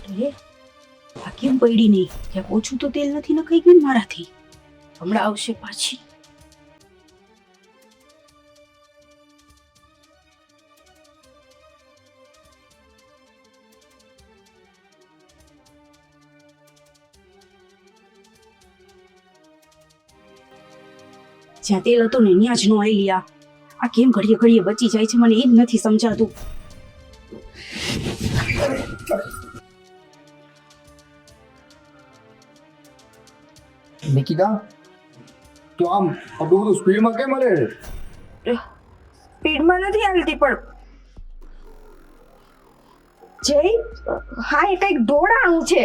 અરે આ કેમ પડી નહીં? ક્યાંક ઓછું તો તેલ નથી નખાઈ ગયું ને મારાથી? હમણાં આવશે પાછી. જ્યાં તેલ હતું ને ત્યાં જ નો આઈ આ કેમ ઘડીએ ઘડીએ બચી જાય છે, મને એ જ નથી સમજાતું. નિકિતા, તો આમ આટલું બધું સ્પીડમાં કેમ હાલે? સ્પીડમાં નથી હાલતી પણ જય, હા એ કઈક દોડાણું છે.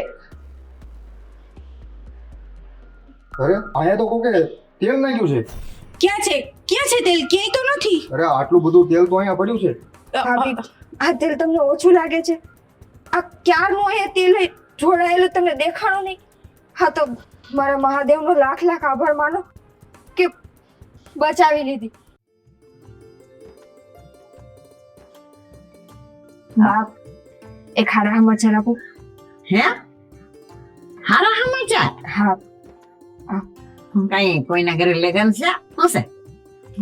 અરે અહીંયા તો કોકે તેલ નાખ્યું છે. ક્યાં છે તેલ? ક્યાંય તો નથી. અરે આટલું બધું તેલ તો અહીંયા પડ્યું છે. ભાભી, આ તેલ તમને ઓછું લાગે છે? આ ક્યારનું એ તેલ જોડાયેલું તમને દેખાણું નહીં? હા તો મારા મહાદેવનો લાખ લાખ આભાર માનો કે બચાવી લીધી. બાપ, એક હારા સમાચાર આપો. હે? હારા સમાચાર? હા. કઈ કોઈના ઘરે લગન છે? હશે.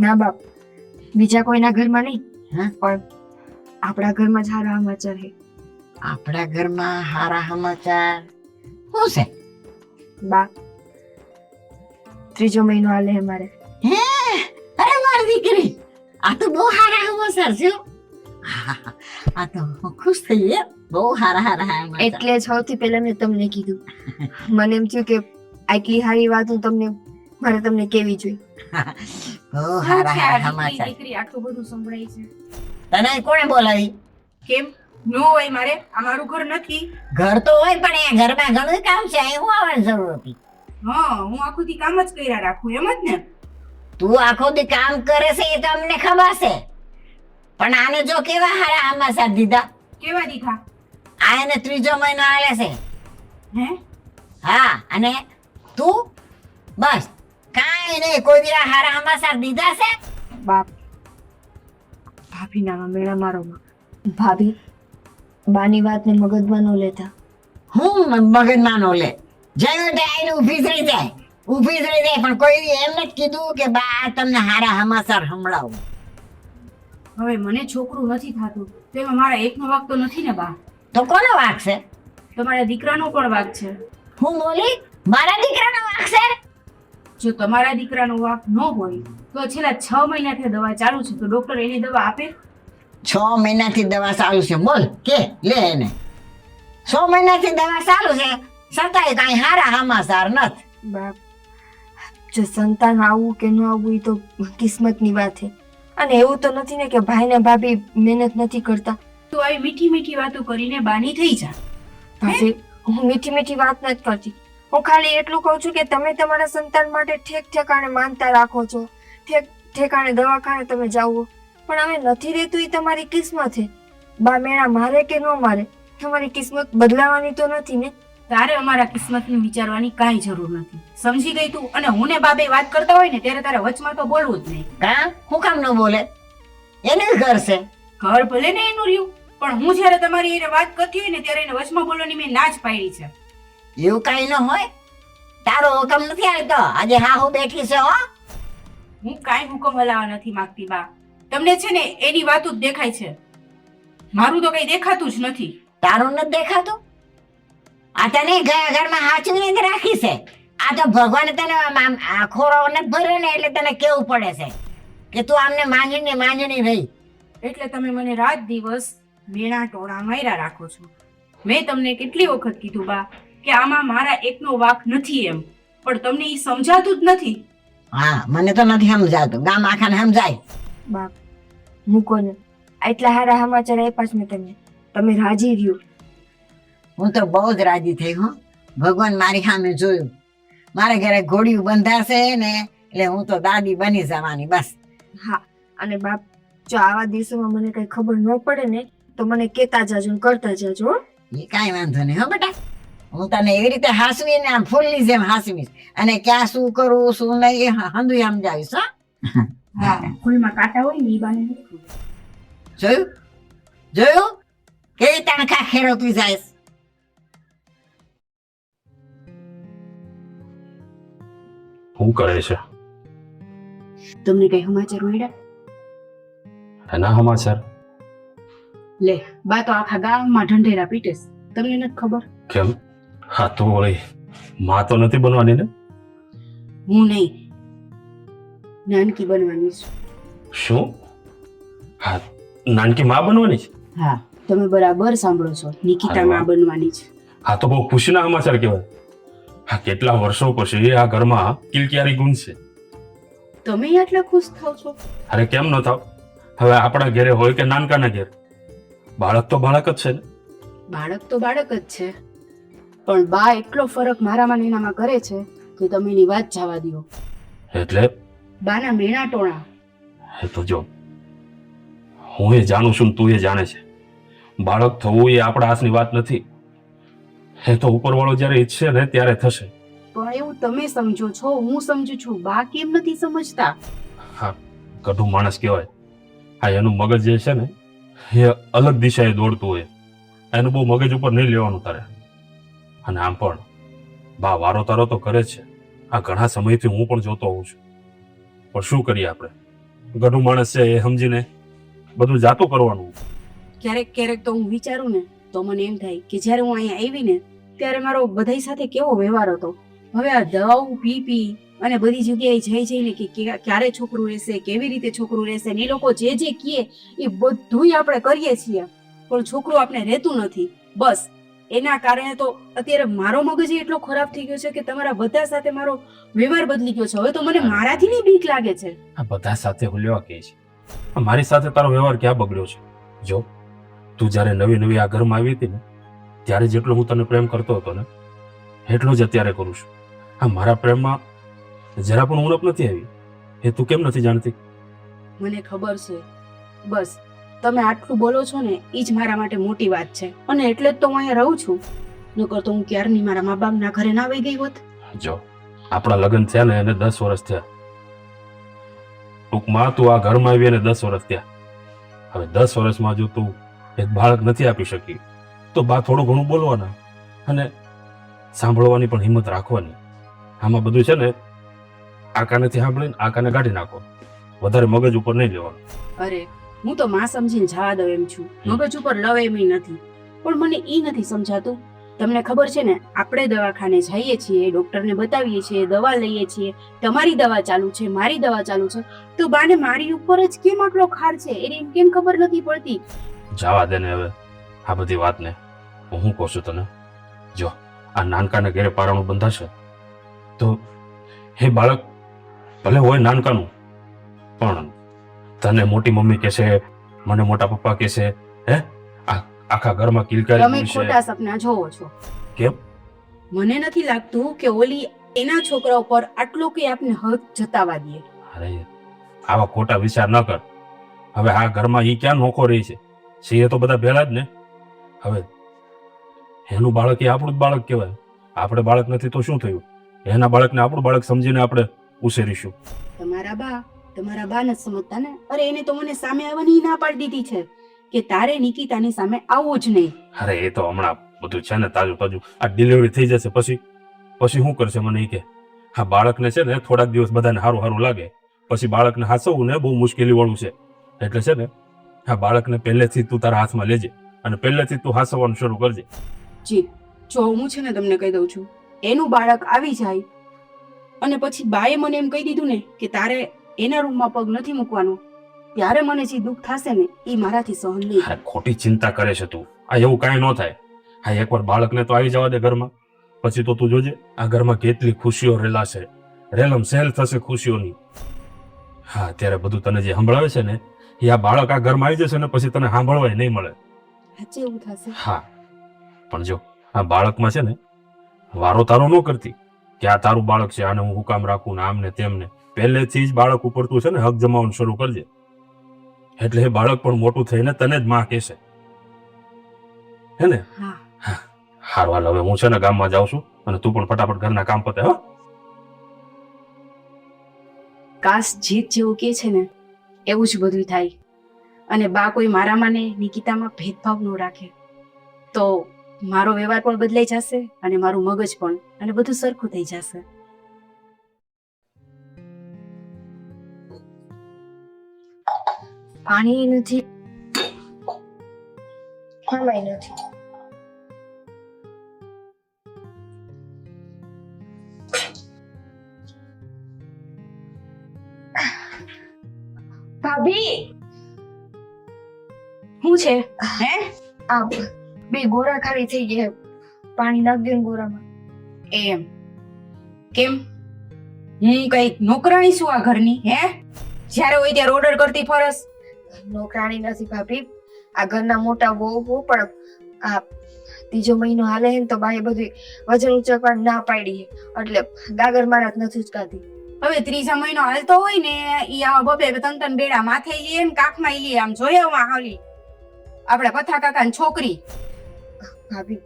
ના બાપ, બીજા કોઈના ઘરમાં નહીં, હા? પણ આપણા ઘરમાં જ હારા સમાચાર છે. આપણા ઘરમાં હારા સમાચાર હશે. બા, ત્રીજો મહિનો હાલે અમારે. હે? અરે મારી દીકરી, આ તો બહુ હારા સમાચાર છે હો. આ તો હું ખુશ થઈ ગઈ. બહુ હારા સમાચાર. એટલે જ સૌથી પહેલા મેં તમને કીધું. મને એમ થયું કે આટલી હારી વાત હું મારે તમને કેવી જોઈએ. બહુ હારા સમાચાર. દીકરી આટલું બધું સંભળાય છે. તને કોણે બોલાવી? કેમ નો હોય? મારે આ મારું ઘર નથી. ઘર તો હોય પણ એ ઘરમાં ઘણું કામ છે. અહીં હું આવવાની જરૂર હતી? હા, હું આખું દી કામ જ કર્યા રાખું, એમ જ ને? તું આખો દી કામ કરે છે એ તો અમને ખબર છે, પણ આને જો કેવા હારા સમાચાર દીધા. કેવા દીધા? આ એને ત્રીજો મહિનો હાલે છે. હે? હા, અને તું બસ કાંઈ નહીં, કોઈ દી હારા સમાચાર દીધા છે? બાપ, ભાભી ના મેળા મારો. ભાભી, બાની વાતને મગજમાં ન લેતા. હું મગજમાં નો લે. જયો તે આઈને ઊભી જ રહી જાય, પણ કોઈ દી એમ નથી કીધું કે બા તમને હારા સમાચાર સંભળાવું. હવે મને છોકરું નથી થતું તો એમાં મારા એકનો વાંક તો નથી ને બા? તો કોનો વાંક છે? તમારા દીકરાનો પણ વાંક છે. હું બોલી? મારા દીકરાનો વાંક છે? જો તમારા દીકરાનો વાંક ન હોય તો છેલ્લા 6 મહિનાથી દવા ચાલુ છે, તો ડોક્ટર એની દવા આપે? 6 મહિનાથી દવા ચાલુ છે. બોલ કે લે એને. 6 મહિનાથી દવા ચાલુ છે છતાંય કાંઈ હારા સમાચાર નથી. બાપ, જો સંતાન આવવું કે ન આવવું એ તો કિસ્મતની વાત છે. અને એવું તો નથી ને કે ભાઈ ને ભાભી મહેનત નથી કરતા. તો આવી મીઠી મીઠી વાતો કરીને બાની થઈ જા. ભાભી, હું મીઠી મીઠી વાત નથી કરતી. હું ખાલી એટલું કહું છું કે તમે તમારા સંતાન માટે ઠેક ઠેકાણે માનતા રાખો છો, ઠેક ઠેકાણે દવાખાને તમે જાઓ, પણ હવે નથી રહેતું એ તમારી કિસ્મત છે. બા મેળા મારે કે ન મારે, તમારી કિસ્મત બદલાવાની તો નથી ને. તારે અમારા કિસ્મતને વિચારવાની કાંઈ જરૂર નથી, સમજી ગઈ તું? અને હું ને બાબે વાત કરતા હોય ને ત્યારે તારે વચમાં તો બોલવું જ નહીં. કા હું કામ ન બોલે? એનું ઘર છે. ઘર ભલે ને એનું રહ્યું, પણ હું જ્યારે તમારી એને વાત કરતી હોય ને ત્યારે એને વચમાં બોલવાની મેં ના જ પાડી છે. એવું કાંઈ ન હોય. તારો હુકમ નથી આવતો. આજે હા હું બેઠી છે હો. હું કાંઈ હુકમ હલાવવા નથી માંગતી બા. તમને છે ને એની વાતો જ દેખાય છે, મારું તો કઈ દેખાતું જ નથી. તારું નથી દેખાતું? આ તને ઘરમાં હાચવીને જ રાખી છે. આ તો ભગવાને તને ખોરો નથી ભર્યો ને એટલે તને કેવું પડે છે કે તું આમને માંગીને રહી. એટલે તમે મને રાત દિવસ મેણા ટોળા માર્યા રાખો છો. મેં તમને કેટલી વખત કીધું બા કે આમાં મારા એકનો વાંક નથી એમ, પણ તમને એ સમજાતું જ નથી. હા, મને તો નથી સમજાતું. ગામ આખાને સમજાય. બાપ, મૂકો ને. આટલા હારા સમાચાર આપ્યા છે મેં તમને, તમે રાજી રહ્યો. હું તો બહુ જ રાજી થઈ હું. ભગવાન મારી સામે જોયું. મારા ઘરે ઘોડિયું બંધાશે ને એટલે હું તો દાદી બની જવાની બસ. હા, અને બાપ, જો આવા દિવસોમાં મને કઈ ખબર ન પડે ને તો મને કેતા જાજો ને કરતા જાજો હો. એ કાંઈ વાંધો નહીં હો બેટા. હું તને એવી રીતે હાસવીને આમ ફૂલની જેમ હાસવીશ અને ક્યાં શું કરું શું નહીં હંધું સમજાવીશ. હા, ફૂલમાં કાંટા હોય ને એ બાને નથી ખબર. જોયું કેવી તણખા ખેરવતી જાય. શું કરે છે? તમને કઈ સમાચાર મળ્યા? એના સમાચાર? લે, બા તો આખા ગામમાં ઢંઢેરા પીટે છે. તમને નથી ખબર? કેમ? હા તો વળી માં તો નથી બનવાની ને? હું નહીં, નાનકી બનવાની છું. શું? હા, નાનકી માં બનવાની છે? હા, તમે બરાબર સાંભળો છો, નિકિતા માં બનવાની છે. હા તો બહુ ખુશીના સમાચાર કહેવાય. હા, કેટલા વર્ષો પછી આ ઘરમાં કિલકિયારી ગુંજશે. તમે આટલા ખુશ થાવ છો? અરે કેમ ન થાવ? હવે આપણા ઘરે હોય કે નાનકાના ઘેર, બાળક તો બાળક જ છે ને. બાળક તો બાળક જ છે, પણ બા એટલો ફરક મારામાં ને એનામાં કરે છે કે તમે એની વાત જવા દો. એટલે બાના મેણા ટોણા. એ તો જો, હું એ જાણું છું ને તું એ જાણે છે. બાળક થવું એ આપણા હાથની વાત નથી. એ તો ઉપરવાળો જ્યારે ઈચ્છે ને ત્યારે થશે. પણ એવું તમે સમજો છો, હું સમજુ છું, બા કેમ નથી સમજતા? હા, કઢું માણસ કહેવાય. હા, એનું મગજ જે છે ને એ અલગ દિશાએ દોડતું હોય. એનું બહુ મગજ ઉપર નહીં લેવાનું તારે. અને આમ પણ બા વારો તારો તો કરે જ છે. આ ઘણા સમયથી હું પણ જોતો હોઉં છું. પણ શું કરીએ આપણે? ગઢું માણસ છે એ સમજીને બધું જાતું કરવાનું. ક્યારેક ક્યારેક તો હું વિચારું ને તો મને એમ થાય કે જ્યારે હું અહીંયા આવી ને ત્યારે મારો બધાય સાથે કેવો વ્યવહાર હતો. હવે આ દવાઓ પી પી અને બધી જગ્યાએ જઈ જઈને કે ક્યારે છોકરું રહેશે, કેવી રીતે છોકરું રહેશે, ને એ લોકો જે જે કહે એ બધુંય આપણે કરીએ છીએ, પણ છોકરું આપણે રહેતું નથી. બસ એના કારણે તો અત્યારે મારો મગજ એટલો ખરાબ થઈ ગયો છે કે તમારા બધા સાથે મારો વ્યવહાર બદલી ગયો છે. હવે તો મને મારાથી નહીં બીક લાગે છે. આ બધા સાથે હું લેવા કહે છે. મારી સાથે તારો વ્યવહાર ક્યાં બગડ્યો છે? જો, તું જ્યારે નવી નવી આ ઘરમાં આવી હતી ને ત્યારે જેટલો હું તને પ્રેમ કરતો હતો ને એટલો જ અત્યારે કરું છું. હા, મારા પ્રેમમાં જરા પણ ઉણપ નથી આવી. એ તું કેમ નથી જાણતી? મને ખબર છે. બસ તમે આટલું બોલો છો ને એ જ મારા માટે મોટી વાત છે, અને એટલે જ તો હું અહીંયા રહું છું. નકર તો હું ક્યારની મારા મા બાપના ઘરે ના આવી ગઈ હોત. જો, આપણા લગ્ન થયા ને એને 10 વર્ષ થયા. ટૂંકમાં તું આ ઘરમાં આવી એને 10 વર્ષ થયા. હવે 10 વર્ષમાં જો તું એક બાળક નથી આપી શકી તો બા થોડું ઘણું બોલવાના અને સાંભળવાની પણ હિંમત રાખવાની. આમાં બધું છે ને આ કાનેથી સાંભળીને આ કાને કાઢી નાખો. વધારે મગજ ઉપર નહીં લેવાનું. અરે હું તો માં સમજીને જવા દઉં એમ છું, મગજ ઉપર લવ એમ નથી. પણ મને ઈ નથી સમજાતું. તમને ખબર છે ને, આપણે દવાખાને જઈએ છીએ, ડોક્ટરને બતાવીએ છીએ, દવા લઈએ છીએ, તમારી દવા ચાલુ છે, મારી દવા ચાલુ છે, તો બાને મારી ઉપર જ કેમ આટલો ખાર છે એને એમ કેમ ખબર નથી પડતી? જવા દે ને હવે આ બધી વાતને. હું શું કહું છું તને, જો આ નાનકાને ઘેરે પારણું બંધાશે તો એ બાળક ભલે હોય નાનકાનું, પણ તને મોટી મમ્મી કહેશે, મને મોટા પપ્પા કહેશે. હે, આખા ઘરમાં કિલકારી તમે થશે. ખોટા સપના જોવો છો. કેમ? મને નથી લાગતું કે ઓલી એના છોકરા ઉપર આટલો કે આપને હક જતાવા દે. અરે આવા ખોટા વિચાર ન કર. હવે આ ઘરમાં ઈ ક્યાં નોખો રહી છે? છીએ તો બધા ભેળા જ ને. હવે એનું બાળક એ આપણું જ બાળક કહેવાય. આપણે બાળક નથી તો શું થયું? એના બાળકને આપણું બાળક સમજીને આપણે ઉછેરીશું. તમારા બા નથી સમજતા ને. અરે એને તો મને સામે આવવાની ના પાડી દીધી છે કે તારે નિકિતાની સામે આવવું જ નહીં. અરે એ તો હમણાં બધું છે ને તાજું તાજું. આ ડિલિવરી થઈ જશે પછી શું કરશે મને ઈ કે. હા, બાળકને છે ને થોડાક દિવસ બધાને સારું લાગે, પછી બાળકને હાચવવું ને બહુ મુશ્કેલી વાળું છે. એટલે છે ને હા, બાળકને પહેલેથી તું તારા હાથમાં લેજે અને પહેલેથી તું હાચવવાનું શરૂ કરજે. જી, જો હું છે ને તમને કહી દઉં છું, એનું બાળક આવી જાય અને પછી બાએ મને એમ કહી દીધું ને કે તારે એના રૂમમાં પગ નથી મૂકવાનો, ત્યારે મને જે દુઃખ થશે ને એ મારાથી સહન નહીં. હા, ખોટી ચિંતા કરે છે તું. આ એવું કાંઈ ન થાય. હા, એકવાર બાળકને તો આવી જવા દે ઘરમાં, પછી તો તું જોજે આ ઘરમાં કેટલી ખુશીઓ રેલાશે. રેલમ સહેલ થશે ખુશીઓની. હા, અત્યારે બધું તને જે સંભળાવે છે ને એ આ બાળક આ ઘરમાં આવી જશે ને પછી તને સાંભળવાય નહીં મળે. સાચે એવું થશે? હા, પણ જો આ બાળકમાં છે ને વારો તારો ન કરતી કે આ તારું બાળક છે, આને હું હુકામ રાખું ને આમ ને તેમને. પહેલેથી જ બાળક ઉપર તું છે ને હક જમાવવાનું શરૂ કરજે. એટલે એ બાળક પણ મોટું થઈને તને જ માં કહેશે. હે ને? હા. હારું, હાલ હવે હું છે ને ગામમાં જાઉં છું અને તું પણ ફટાફટ ઘરના કામ પતે. હો, કાશ જીત જેવું કે છે ને એવું જ બધું થાય અને બા કોઈ મારામાં ને નિકિતામાં ભેદભાવ ન રાખે તો મારો વ્યવહાર પણ બદલાઈ જશે અને મારું મગજ પણ, અને બધું સરખું થઈ જશે. પાણી નથી, આમાંય નથી. ભાભી, શું છે હે? આ બે ગોરા ખાલી થઈ ગયા. પાણી નાખ દે ને ગોરામાં. એમ કેમ? હું કઈ નોકરાણી છું આ ઘરની? હે, જ્યારે હોય ત્યારે ઓર્ડર કરતી ફરસ. નોકરાણી નથી ભાભી, આ ઘરના મોટા વહુ પણ આ ત્રીજો મહિનો હાલે હે ને તો બાએ બધું વજન ઉચકવાની ના પાડી છે, એટલે ગાગર મારા જ નથી ઉચકાતી. હવે ત્રીજા મહિનો હાલતો હોય ને ઈ આ બબે ત્રણ બેડા માથે લે ને કાખમાં લે. આમ જોયા હાલી આપડા પથા કાકાની છોકરી. ભાભી,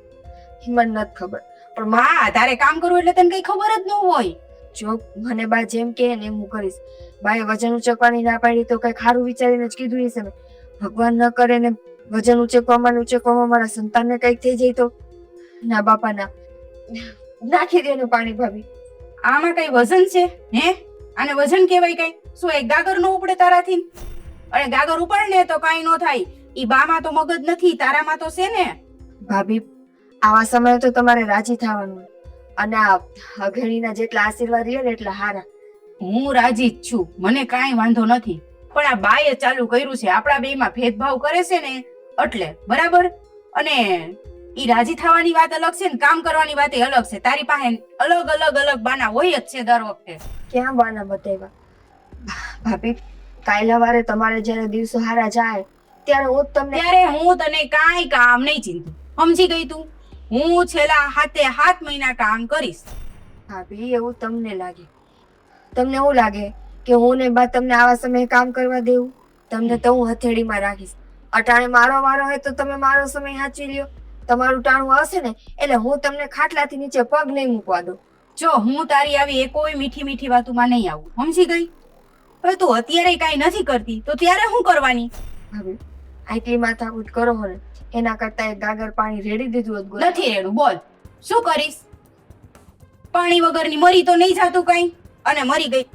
મને નથી ખબર, પણ માં તારે કામ કરવું એટલે તને કઈ ખબર જ ન હોય. જો મને બા જેમ કહે ને એમ હું કરીશ. બાએ વજન ઉચકવાની ના પાડી તો કઈ ખારું વિચારીને જ કીધું હશે ને. ભગવાન ન કરે ને વજન ઉચકવામાં મારા સંતાનને કઈક થઈ જાય તો? ના બાપા ના, નાખી દે ને પાણી ભાભી. આમાં કઈ વજન છે હે? આને વજન કહેવાય કઈ? શું એક ગાગર નો ઉપડે તારાથી? અરે ગાગર ઉપાડ ને તો કઈ નો થાય. ઈ બામાં તો મગજ નથી, તારામાં તો છે ને. ભાભી, આવા સમયે તો તમારે રાજી થવાનું હોય. અને આ અઘેણીના જેટલા આશીર્વાદ લ્યો ને એટલા હારા. હું રાજી જ છું, મને કાંઈ વાંધો નથી. પણ આ બાએ ચાલુ કર્યું છે, આપણા બેમાં ભેદભાવ કરે છે ને એટલે. બરાબર? અને ઈ રાજી થવાની વાત અલગ છે ને કામ કરવાની વાત અલગ છે. તારી પાસે અલગ બાના હોય જ છે દર વખતે. ક્યાં બાના બતાવ્યા? ભાભી, કાલે સવારે તમારે જ્યારે દિવસો હારા જાય ત્યારે હું જ તમને ત્યારે હું તને કાંઈ કામ નહીં ચિંતું. સમજી ગઈ તું? હું છેલ્લા 7 મહિના કામ કરીશ. ભાભી, એવું તમને લાગે? તમને એવું લાગે કે હું ને બા તમને આવા સમયે કામ કરવા દેવું? તમને તો હું હથેળીમાં રાખીશ. અટાણે મારો વારો હોય તો તમે મારો સમય સાચવી લ્યો. તમારું ટાણું આવશે ને એટલે હું તમને ખાટલાથી નીચે પગ નહીં મૂકવા દઉં. જો હું તારી આવી એકોય મીઠી વાતોમાં નહીં આવું. સમજી ગઈ? હવે તું અત્યારે કાંઈ નથી કરતી તો ત્યારે શું કરવાની? ભાભી, આટલી માથાકૂટ કરો ને એના કરતા એક ગાગર પાણી રેડી દીધું હોત ગોરા. નથી રેડું. બોલ શું કરીશ? પાણી વગરની મરી તો નહીં જાતું કઈ. અને મરી ગઈ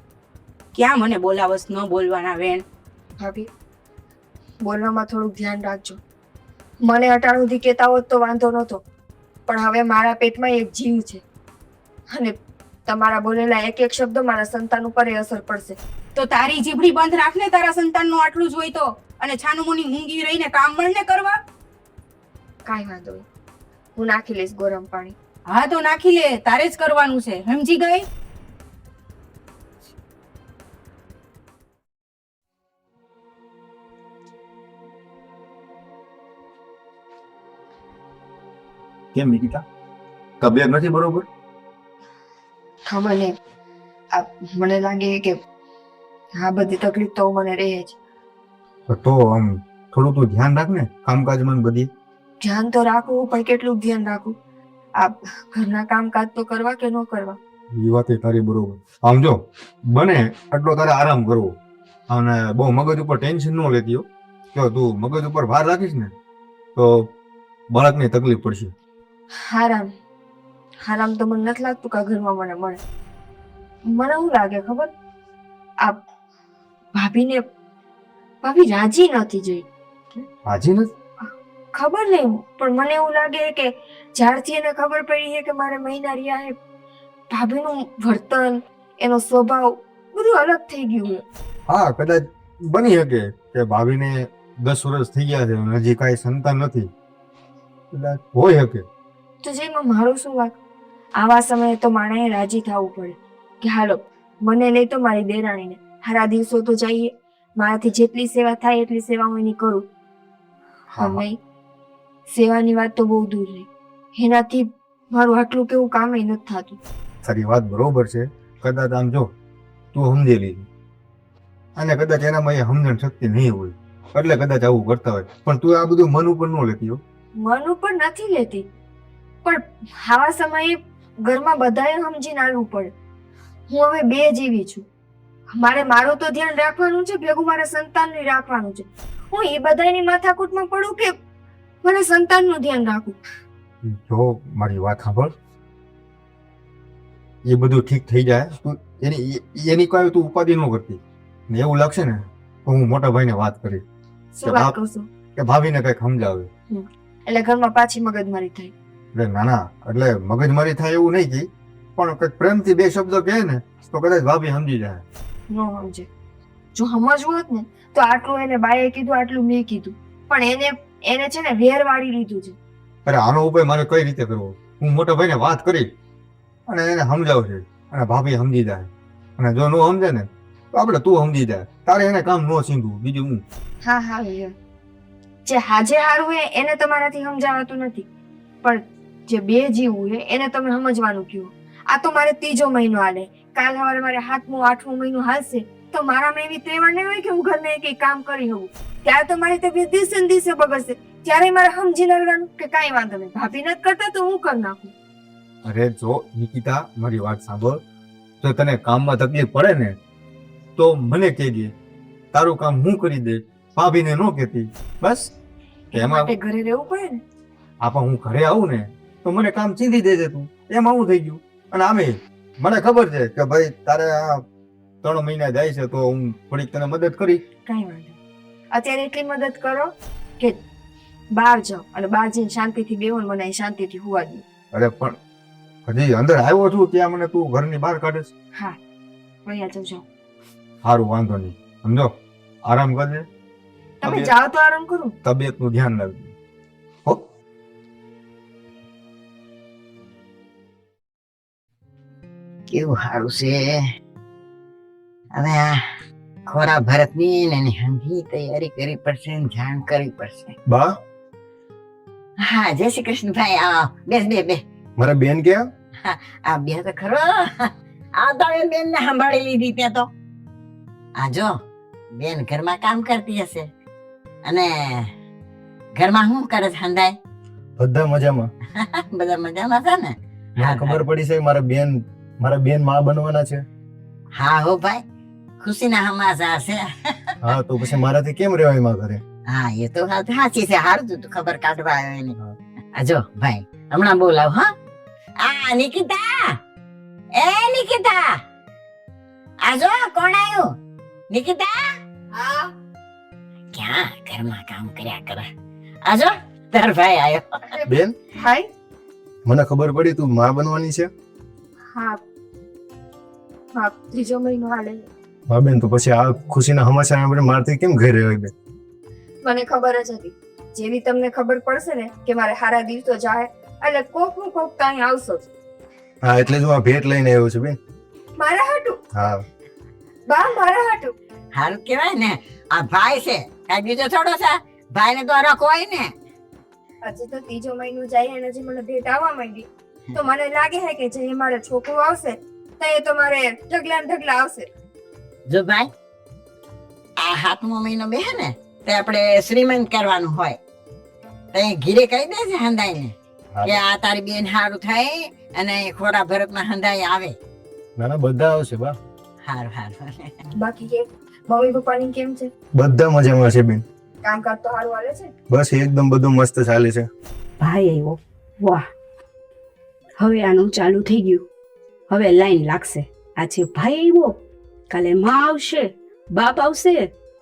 ક્યાં મને બોલાવસ ન બોલવાના વેણ. ભાભી, બોલવામાં થોડુંક ધ્યાન રાખજો. મને અટાણું સુધી કહેતા હોત તો વાંધો નહોતો, પણ હવે મારા પેટમાં એક જીવ છે અને તમારા બોલેલા એક એક શબ્દ મારા સંતાન ઉપર અસર પડશે. તો તારી જીભડી બંધ રાખને. તારા સંતાનનું આટલું જ હોય તો. અને છાનું મુની મૂંગી રહીને કામ મળને કરવા. કાંઈ વાંધો નહીં, હું નાખી લઈશ ગરમ પાણી. હા તો નાખી લે, તારે જ કરવાનું છે. સમજી ગઈ? કેમ નિકિતા, તબિયત નથી બરોબર? ખબર નહીં, આ મને લાગે કે આ બધી તકલીફ તો મને રહે જ. તો આમ થોડું તું ધ્યાન રાખ ને કામકાજમાં બધી. ધ્યાન તો રાખવું, પણ કેટલું ધ્યાન રાખવું? આ ઘરના કામકાજ તો કરવા કે ન કરવા? એ વાત તારી બરોબર. આમ જો બને એટલો તારે આરામ કરવો અને બહુ મગજ ઉપર ટેન્શન ન લેતી હો. જો તું મગજ ઉપર ભાર રાખીશ ને તો બાળકને તકલીફ પડશે. આરામ તો મને નથી લાગતું કે આ ઘરમાં મને મળે. મને શું લાગે ખબર? આ ભાભી રાજી નથી જોઈ. હાજી નથી? ખબર નહીં, પણ મને એવું લાગે કે જ્યારથી એને ખબર પડી છે કે મારે મહિના રહ્યા છે, ભાભીનું વર્તન, એનો સ્વભાવ બધું અલગ થઈ ગયું છે. હા, કદાચ બની શકે કે ભાભીને 10 વર્ષ થઈ ગયા છે અને હજી કાંઈ સંતાન નથી. કદાચ હોય શકે. તો જેમાં મારું શું વાંક? આવા સમયે તો માણસે રાજી થવું પડે કે હાલો, મને નહીં તો મારી દેરાણીને હારા દિવસો તો જઈએ, મારાથી જેટલી સેવા થાય એટલી સેવા હું એની કરું. નહીં, સેવાની વાત તો બહુ દૂર રહી. એનાથી મારું આટલું કેવું કામ નથી થતું. તારી વાત બરોબર છે. કદાચ આમ જો તું સમજેલી છે અને કદાચ એનામાં એ સમજણ શક્તિ નહીં હોય એટલે કદાચ આવું કરતા હોય, પણ તું આ બધું મન ઉપર ન લેતી હો. મન ઉપર નથી લેતી, પણ આવા સમયે ઘરમાં બધાએ સમજીને આવવું પડે. હું હવે બે જેવી છું. મારે મારું તો ધ્યાન રાખવાનું છે, ભેગું મારા સંતાનનું રાખવાનું છે. હું એ બધાની માથાકૂટમાં પડું કે મને સંતાનનું ધ્યાન રાખું? જો મારી વાત સાંભળ, એ બધું ઠીક થઈ જાય. તું એની કોઈ તું ઉપાધિ ન કરતી ને એવું લાગશે ને તો હું મોટા ભાઈને વાત કરીશ. શું વાત કરશો? કે ભાભીને કઈક સમજાવે. એટલે ઘરમાં પાછી મગજમારી થઈ. એટલે ના એટલે મગજમારી થાય એવું નહીં કી, પણ કઈક પ્રેમથી બે શબ્દો કહે ને તો કદાચ ભાભી સમજી જાય. ન સમજે. જો સમજવું હોત ને તો આટલું એને બાએ કીધું, આટલું મેં કીધું, પણ એને છે ને વેર વાળી લીધું છે. અરે આનો ઉપાય મારે કઈ રીતે કરવો? હું મોટા ભાઈને વાત કરી અને એને સમજાવશે અને ભાભી સમજી જાય. અને જો ન સમજે ને તો આપણે તું સમજી જાય, તારે એને કામ ન સીંધવું, બીજું હું. હા હા ભૈયા, જે હાજે હારું હોય એને તમારાથી સમજાવાતું નથી, પણ જે બે જીવ હોય એને તમે સમજવાનું કહો. આ તો મારે 3જો મહિનો હાલે, કાલ સવારે મારે 7મો 8મો મહિનો હાલશે તો મારામાં એવી ત્રેવડ નહીં હોય કે હું ઘરને કઈ કામ કરી હોઉં. ત્યારે તો મારી તબિયત દિવસે ને દિવસે બગડશે. ત્યારે મારે સમજી લેવાનું કે કાંઈ વાંધો નહીં, ભાભી નથી કરતા તો હું કરી નાખું. અરે જો નિકિતા, મારી વાત સાંભળ. જો તને કામમાં તકલીફ પડે ને તો મને કહેજે, તારું કામ હું કરી દે, ભાભીને ન કહેતી. બસ એના એમાં માટે ઘરે રહેવું પડે ને. આપા હું ઘરે આવું ને તો મને કામ ચીંધી દેજે તું, એમાં હું થઈ ગયું. અને આમે મને ખબર છે કે ભાઈ તારે આ 3 મહિના જાય છે તો હું થોડીક તને મદદ કરી. કાંઈ વાંધો નહીં. અત્યારે એટલી મદદ કરો કે બહાર જાઓ અને બહાર જઈને શાંતિથી બેહો ને મને અહીં શાંતિથી હુવા દો. અરે પણ હજી અંદર આવ્યો છું ત્યાં મને તું ઘરની બહાર કાઢે છે. હા, વયા જાઓ. સારું, વાંધો નહીં. સમજો, આરામ કરજે, તમે જાઓ તો આરામ કરો. તબિયતનું ધ્યાન રાખજે. હો. કેવું સારું છે. હવે આ ખોરા ભરતની ને એની હંધી તૈયારી કરવી પડશે ને જાણ કરવી પડશે. બા, હા, જય શ્રી કૃષ્ણ ભાઈ. આવો, બેસ બે. મારા બેન ક્યાં? આ બે તો ખરો. આ તો હવે બેન ને સંભાળી લીધી તે તો. આ જો બેન ઘરમાં કામ કરતી હશે અને ઘરમાં શું કરે છે હંધાય? બધા મજામાં. બધા મજામાં છે ને? મને ખબર પડી છે મારા બેન માં બનવાના છે. હા હો ભાઈ, ખુશીના સમાચાર છે. હા, તો પછી મારાથી કેમ રહેવાય એમાં ઘરે? હા, એ તો વાત સાચી છે. હારું તું ખબર કાઢવા આવ્યો એની. આ જો ભાઈ, હમણાં બોલાવ. હા, આ નિકિતા, એ નિકિતા, આ જો કોણ આવ્યું? નિકિતા, હા, ક્યાં ઘરમાં કામ કર્યા કરે. આ જો તાર ભાઈ આવ્યો. બેન, હાય. મને ખબર પડી તું માં બનવાની છે. હા હા, 3જો મહિનો હાલે. હા બેન, તો પછી આ ખુશીના સમાચાર આપણે મારથી કેમ ઘરે રહેવાય બેન? મને ખબર જ હતી, જેવી તમને ખબર પડશે ને કે મારે હારા દિવસો જાય એટલે કોક નું કોક કાંઈ આવશો જ. હા, એટલે જ હું આ ભેટ લઈને આવ્યો છું બેન. મારા હાટું? હા, બા, મારા હાટું? હારું કેવાય ને, આ ભાઈ છે કઈ બીજો થોડો છે. ભાઈ ને તો રખો હોય ને. હજી તો 3જો મહિનો જાય અને હજી મને ભેટ આવવા માંડી તો મને લાગે છે કે જે મારે છોકરો આવશે તો એ તો મારે ઢગલા ને ઢગલા આવશે. જો ભાઈ, આ 7મો મહિનો બેહે ને તે આપણે શ્રીમંત કરવાનું હોય તો એ ઘીરે કહી દે છે હંધાઈ ને કે આ તારી બેન હારું થાય અને ખોરા ભરત માં હંધાઈ આવે. ના ના, બધા આવશે બા. હારું. બાકી કે મમ્મી પપ્પાની કેમ છે? બધા મજામાં છે બેન. કામકાજ તો સારું હાલે છે? બસ એકદમ બધું મસ્ત ચાલે છે. ભાઈ આવ્યો, વાહ, હવે આનું ચાલુ થઈ ગયું. હવે લાઈન લાગશે. આજે ભાઈ આવ્યો, કાલે માં આવશે, બાપ આવશે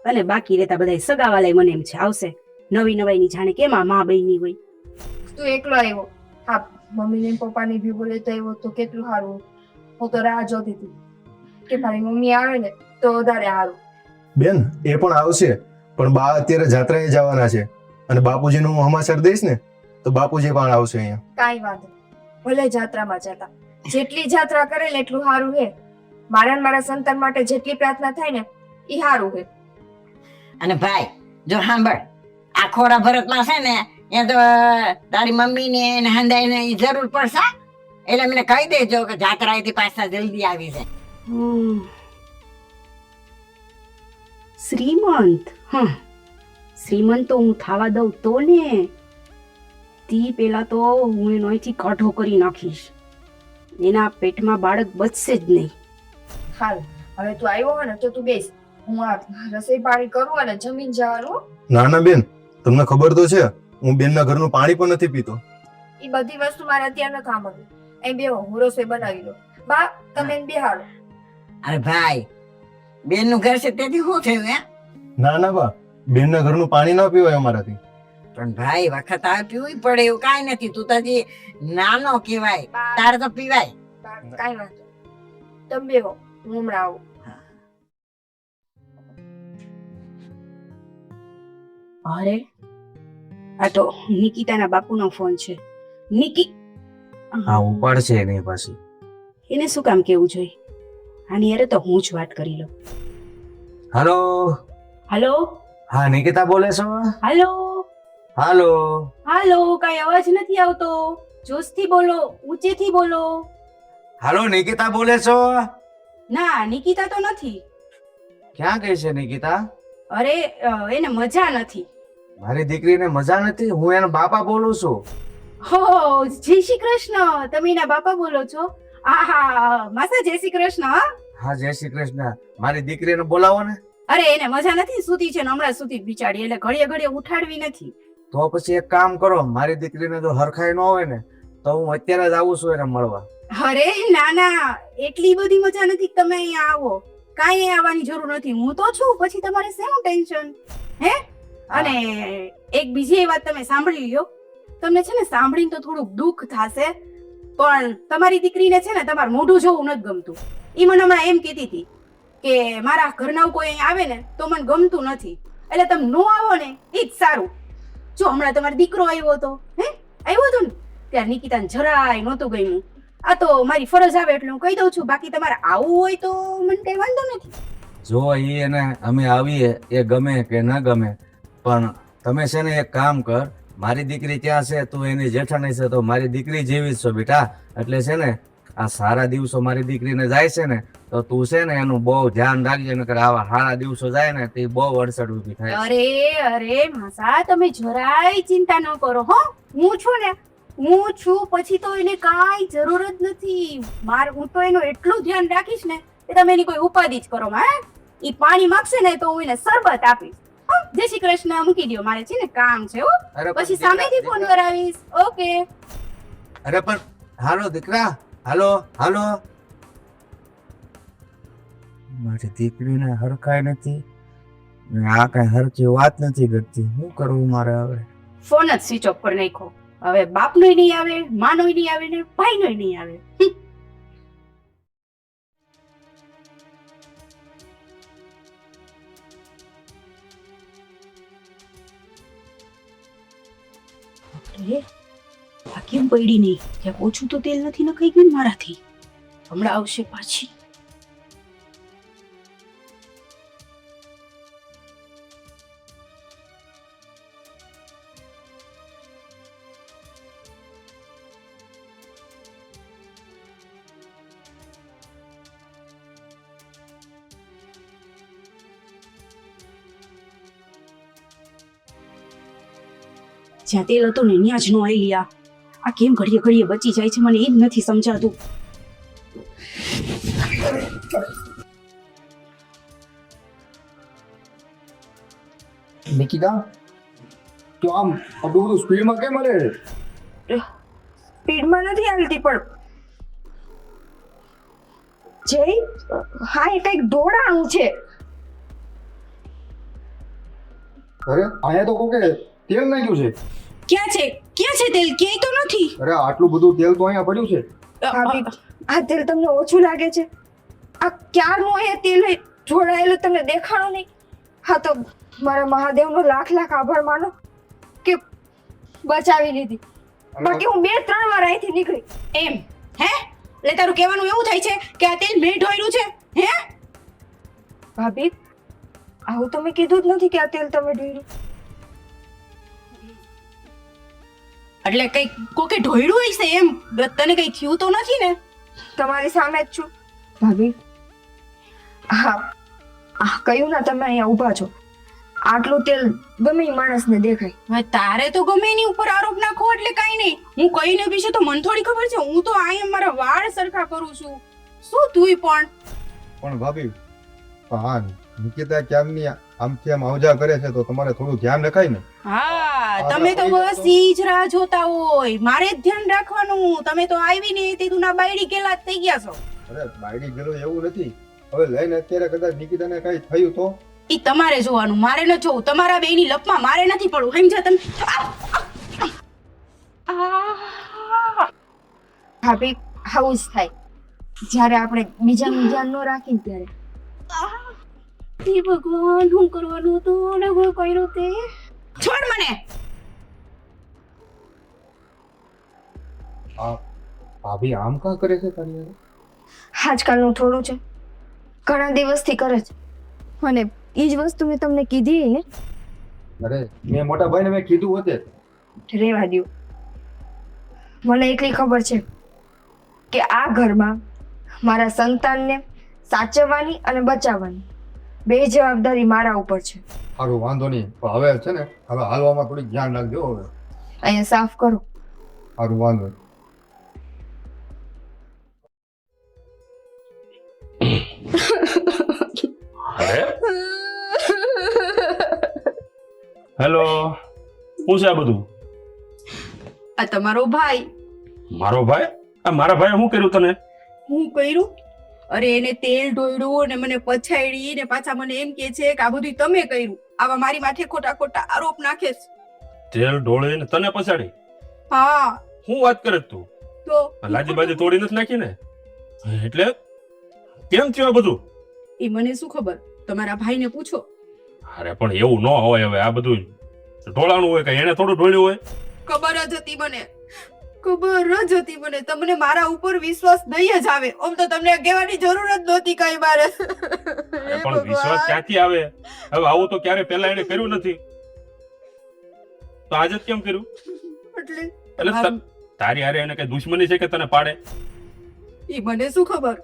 અને બાકી રહેતા બધા સગાવાલાય મને એમ છે આવશે. નવી નવાઈની જાણે કેમાં માં બહેની હોય. તું એકલો આવ્યો? હા, મમ્મી ને પપ્પાની ભી બોલે તો આવ્યો તો કેટલું સારું. હું તો રાહ જોતી હતી કે મારી મમ્મી આવે ને તો વધારે સારું. બેન, એ પણ આવશે, પણ બા અત્યારે જાત્રાએ જવાના છે અને બાપુજીનું હું સમાચાર દઈશ ને તો બાપુજી પણ આવશે અહીંયા. કાંઈ વાંધો નહીં. ભલે જાત્રામાં જતા, જેટલી જાત્રા કરે ને એટલું સારું હે. મારા ને મારા સંતાન માટે જેટલી પ્રાર્થના થાય ને એ સારું હે. અને ભાઈ જો સાંભળ, આ ખોરા ભરત માં છે ને એ તો તારી મમ્મી ને હંધાઈ ને જરૂર પડશે એટલે મને કહી દેજો કે જાત્રાએથી પાછા જલ્દી આવી છે. શ્રીમંત? હા, શ્રીમંત તો હું થવા દઉં તો ને. તી પેલા તો હું એનો અહીંથી કાઢો કરી નાખીશ. એના પેટમાં બાળક બચશે જ નહીં. હાલ, હવે તું આવ્યો હોય ને તો તું બેસ. હું આ રસોઈ પાણી કરું અને જમીન જવાનું. ના ના બેન, તમને ખબર તો છે હું બેનના ઘરનું પાણી પણ નથી પીતો. એ બધી વસ્તુ મારે અત્યારે ન કામ હતું. અહીં બેહો, હું રસોઈ બનાવી દઉં. બા, તમે એને બેહાડો. અરે ભાઈ, બેન નું ઘર છે તેથી શું થયું હે? ના ના બા, બેનના ઘરનું પાણી ન પીવાય અમારાથી. પણ ભાઈ વખત આવે પીવું પડે એવું કાંઈ નથી. તું તો હજી નાનો કહેવાય, તારે તો પીવાય. કાંઈ વાંધો નહીં. તમે બેહો, હું હમણાં આવું. અરે આ તો નિકિતાના બાપુનો ફોન છે. નિકી હા ઉપાડશે એની પાછી. એને શું કામ કેવું જોઈએ? આની યારે તો હું જ વાત કરી લઉં. હાલો. હાલો હા નિકિતા બોલે છો? હાલો હાલો. હાલો, કઈ અવાજ નથી આવતો. જોશથી બોલો, ઊંચેથી બોલો. હાલો નિકિતા બોલે છો? ના, નિકિતા તો નથી. ક્યાં ગઈ છે નિકિતા? અરે એને મજા નથી. મારી દીકરીને મજા નથી? હું એના બાપા બોલું છું. હો, જય શ્રી કૃષ્ણ. તમે એના બાપા બોલો છો? આહા માસા, જય શ્રી કૃષ્ણ. હા હા જય શ્રી કૃષ્ણ. મારી દીકરીને બોલાવો ને. અરે એને મજા નથી, સૂતી છે ને હમણાં સુધી બિચારી, એટલે ઘડીએ ઘડીએ ઉઠાડવી નથી. તો પછી એક કામ કરો, મારી દીકરીને જો હરખાઈ ન હોય ને તો હું અત્યારે જ આવું છું એને મળવા. અરે ના ના, એટલી બધી મજા નથી કે તમે અહીંયા આવો. કાંઈ આવવાની જરૂર નથી, હું તો છું. પછી તમારે શેનું ટેન્શન હે? અને એક બીજી વાત તમે સાંભળી લ્યો. તમને છે ને સાંભળીને તો થોડુંક દુઃખ થશે, પણ તમારી દીકરીને છે ને તમારું મોઢું જોવું નથી ગમતું. એ મને હમણાં એમ કહેતી હતી કે મારા ઘરના કોઈ અહીં આવે ને તો મને ગમતું નથી, એટલે તમે નો આવો ને એ જ સારું. જો હમણાં તમારો દીકરો આવ્યો હતો, આવ્યો હતો ને, ત્યારે નિકિતાને જરાય નહોતું ગમ્યું. આ તો મારી ફરજ આવે એટલે હું કહી દઉં છું, બાકી તમારે આવવું હોય તો મને કઈ વાંધો નથી. જો એ એને અમે આવીએ એ ગમે કે ન ગમે, પણ તમે છે ને એક કામ કર, મારી દીકરી ત્યાં છે, તું એની જેઠાણી છે તો મારી દીકરી જેવી જ છો બેટા. એટલે છે ને આ સારા દિવસો મારી દીકરીને જાય છે ને તો તું છે ને એનું બહુ ધ્યાન રાખજે, નકર આવા સારા દિવસો જાય ને તે બહુ અડસડ ઊભી થાય. અરે માસા, તમે જરાય ચિંતા ન કરો. હો, હું છું ને, હું છું. પછી તો એને કાંઈ જરૂર જ નથી. હું તો એનું એટલું ધ્યાન રાખીશ ને કે તમે એની કોઈ ઉપાધિ જ કરો. હા, એ પાણી માંગશે ને તો હું એને શરબત આપીશ. જય શ્રી કૃષ્ણ, મૂકી દો, મારે છે ને કામ છે. હો, અરે પણ પછી દીકરા, સામેથી ફોન કરાવીશ. ઓકે. અરે પણ હાલો દીકરા, હાલો હાલો. મારી દીકરીને હરખાય નથી ને આ કઈ હરખી વાત નથી કરતી. શું કરવું મારે હવે? ફોન જ સ્વિચ ઓફ પર નાખો. હવે બાપનોય નહીં આવે, માનોય નહીં આવે ને ભાઈનોય નહીં આવે. અરે, આ કેમ પડી નહીં? ત્યાં ઓછું તો તેલ નથી નખાઈ ગયું ને મારાથી. હમણાં આવશે પાછી. જ્યાં તેલ હતું ને ત્યાં જ નો આવી. આ કેમ ઘડીએ ઘડીએ બચી જાય છે, મને એ જ નથી સમજાતું. નિકિતા, તો આમ આટલું બધું સ્પીડમાં કેમ અરે? સ્પીડમાં નથી હાલતી, પણ જય, હા એ કંઈક દોડાણું છે. અરે અહીંયા તો કોકે તેલ નાખ્યું છે. ક્યાં છે? ક્યાં છે તેલ? ક્યાંય તો નથી. અરે આટલું બધું તેલ તો અહીંયા પડ્યું છે. ભાભી, આ તેલ તમને ઓછું લાગે છે? આ ક્યારનું અહીંયા તેલ જોડાયેલું તમને દેખાણું નહીં? હા તો મારા મહાદેવનો લાખ લાખ આભાર માનો કે બચાવી લીધી. બાકી હું 2-3 વાર અહીંથી નીકળી. એમ હે? એટલે તારું કહેવાનું એવું થાય છે કે આ તેલ મેં ઢોળ્યું છે? હે ભાભી, આવું તમે કીધું જ નથી કે આ તેલ તમે ઢોળ્યું. એટલે કઈ કોકે ઢોળ્યું હશે એમ? તને કઈ થયું તો નથી ને? તમારી સામે જ છું ભાભી. હા, કહ્યું ના, તમે અહીંયા ઊભા છો. આટલું તેલ ગમે ઈ માણસને દેખાય. હવે તારે તો ગમે એની ઉપર આરોપ નાખો એટલે કાઈ નહીં. હું કહીને પીછે તો મને થોડી ખબર છે. હું તો અહીંયા મારા વાળ સરખા કરું છું. શું તુંય પણ ભાભી, હા નિકિતા ક્યારની આમથી આમ આવજા કરે છે તો તમારે થોડું ધ્યાન રખાય ને. હા, તમે તો બસ ઈ જ રાહ જોતા હોય. મારે જ ધ્યાન રાખવાનું. તમે તો આવીને તે તું ના બાયડી ગેલા થઈ ગયા છો. અરે બાયડી ગયેલો એવું નથી. હવે લઈને અત્યારે કદાચ નિકિતાને કઈ થયું તો ઈ તમારે જોવાનું, મારે ન જોવું. તમારા બેયની લપમાં મારે નથી પડવું, સમજ્યા તમે? ભાભી આવું જ થાય જ્યારે આપણે બીજાનું ધ્યાન ન રાખીએ ત્યારે. હે ભગવાન, શું કરવાનું હતું ને હું કર્યું તે? છોડ મને. ભાભી આમ કાં કરે છે તારી હારે? આજકાલનું થોડું છે, ઘણા દિવસથી કરે છે અને એ જ વસ્તુ મેં તમને કીધી ને. અરે મેં મોટા ભાઈને મેં કીધું હોતે. રેવા દ્યો. મને એટલી ખબર છે કે આ ઘરમાં મારા સંતાનને સાચવવાની અને બચાવવાની બે જવાબદારી મારા ઉપર છે. સારું વાંધો નહીં, પણ હવે છે ને હવે હાલવામાં થોડીક ધ્યાન રાખજો. હવે અહીંયા સાફ કરો. સારું વાંધો નહીં. અરે હેલો, શું છે આ બધું? આ તમારો ભાઈ. મારો ભાઈ? આ મારા ભાઈએ શું કર્યું તને? હું કર્યું? અરે એને તેલ ઢોળ્યું ને મને પછાડી ને પાછા મને એમ કે છે કે આ બધું તમે કર્યું. આવા મારી માથે ખોટા ખોટા આરોપ નાખે છે. તેલ ઢોળીને તને પછાડી? હા શું વાત કરે તું? તો લાજી બાજી તોડી નથી નાખી ને? એટલે કેમ થયું આ બધું? એ મને શું ખબર, તમારા ભાઈને પૂછો. અરે પણ એવું ન હોય. હવે આ બધું ઢોળાણું હોય કે એને થોડું ઢોળ્યું હોય? ખબર જ હતી મને, ખબર જ હતી મને. તમને મારા ઉપર વિશ્વાસ નહીં જ આવે. આમ તો તમને કહેવાની જરૂર જ નહોતી કઈ મારે. અરે પણ વિશ્વાસ ક્યાંથી આવે? હવે આવું તો ક્યારે પહેલા એને કર્યું નથી, તો આજે જ કેમ કર્યું? એટલે તારી હારે એને કઈ દુશ્મની છે કે તને પાડે? એ મને શું ખબર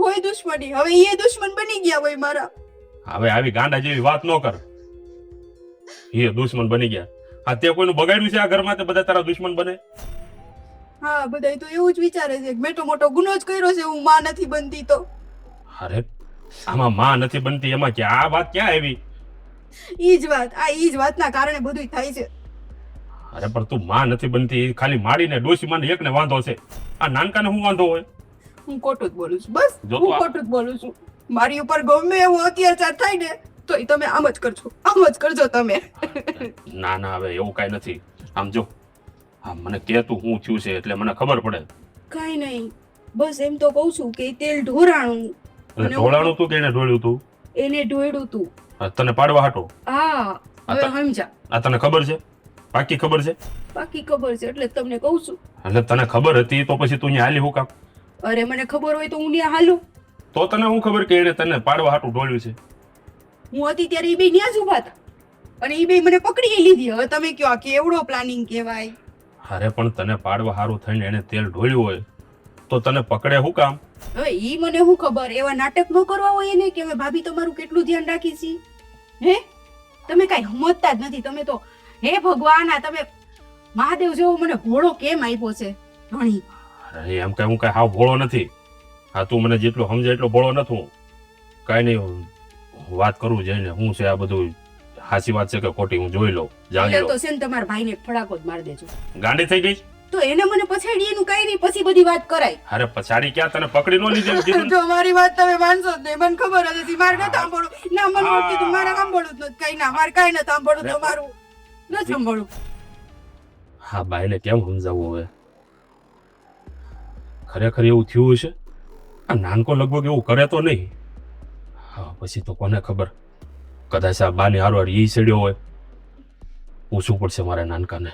હોય દુશ્મની. હવે એ દુશ્મન બની ગયા હોય મારા. હવે આવી ગાંડા જેવી વાત ન કર. એ દુશ્મન બની ગયા? હા, તે કોઈનું બગાડ્યું છે આ ઘરમાં તે બધા તારા દુશ્મન બને? હા, બધાય તો એવું જ વિચારે છે કે મેં તો મોટો ગુનો જ કર્યો છે, હું માં નથી બનતી તો. અરે આમાં માં નથી બનતી એમાં ક્યાં આ વાત ક્યાં આવી? ઈ જ વાત, આ ઈ જ વાતના કારણે બધું થાય છે. અરે પણ તું માં નથી બનતી, ખાલી માડીને ડોશીમાને એકને વાંધો છે. આ નાનકાને શું વાંધો હોય? હું ખોટું જ બોલું છું, બસ જો હું તો આ- ખોટું જ બોલું છું. મારી ઉપર ગમે એવો અત્યાચાર થાય ને તો ઈ તમે આમ જ કરજો, આમ જ કરજો તમે. ના ના, હવે એવું કાંઈ નથી. આમ જો, હા મને કે તું શું થયું છે એટલે મને ખબર પડે. કાઈ નહીં, બસ એમ તો કહું છું કે ઈ તેલ ઢોરાણું. એટલે ઢોળાણું તું કે એને ઢોળ્યું તું? એને ઢોળ્યું તું. આ તને પાડવા હાટો? હા, હવે સમજા. આ તને ખબર છે? પાકી ખબર છે? બાકી ખબર છે એટલે જ તમને કહું છું. એટલે તને ખબર હતી તો પછી તું અહીંયા હાલી હું કામ? અરે મને ખબર હોય તો હું ત્યાં હાલું. તો તને શું ખબર કે એને તને પાડવા હાટું ઢોળ્યું છે? હું હતી ત્યારે ઈ બે ન્યા જ ઉભા હતા અને ઈ બે મને પકડી લીધી. હવે તમે કયો આ કેવડો પ્લાનિંગ કહેવાય? અરે પણ તને પાડવા હારું થઈને એને તેલ ઢોળ્યું હોય તો તને પકડે શું કામ? હવે ઈ મને શું ખબર, એવા નાટક ન કરવા હોય એને કે હવે ભાભી તમારું કેટલું ધ્યાન રાખી છે. હે, તમે કાઈ સમજતા જ નથી. તમે તો હે ભગવાન, આ તમે મહાદેવ જેવો મને ઘોડો કેમ આપ્યો છે ધણી? અરે એમ કઈ હું કઈ હાવ ભોળો નથી. હા, તું મને જેટલું સમજે એટલો ભોળો નથી હું. કાંઈ નહીં, વાત કરું જઈને હું છે આ બધું સાચી વાત છે કે ખોટી હું જોઈ લઉં, જાણી એટલે લઉં. તો છે ને તમારા ભાઈને ફડાકો જ મારી દેજો. ગાંડી થઈ ગઈ? તો એને મને પછાડી એનું કઈ નહીં, પછી બધી વાત કરાય. અરે પછાડી ક્યાં, તને પકડી નો લીધે એમ કીધું ને? જો મારી વાત તમે માનશો જ નહીં, મને ખબર જ હતી. મારે નથી સાંભળવું. ના, મને નહોતું કીધું, મારે સાંભળવું જ નથી. કઈ ના, મારે કઈ નથી સાંભળવું. તમારું નથી સાંભળવું. હા, બાઈને કેમ સમજાવવું હવે? ખરેખર એવું થયું હશે? આ નાનકો લગભગ એવું કરે તો નહીં. હા, પછી તો કોને ખબર, કદાચ આ બાની હારવાર ઈ સડ્યો હોય. પૂછવું પડશે મારે નાનકાને.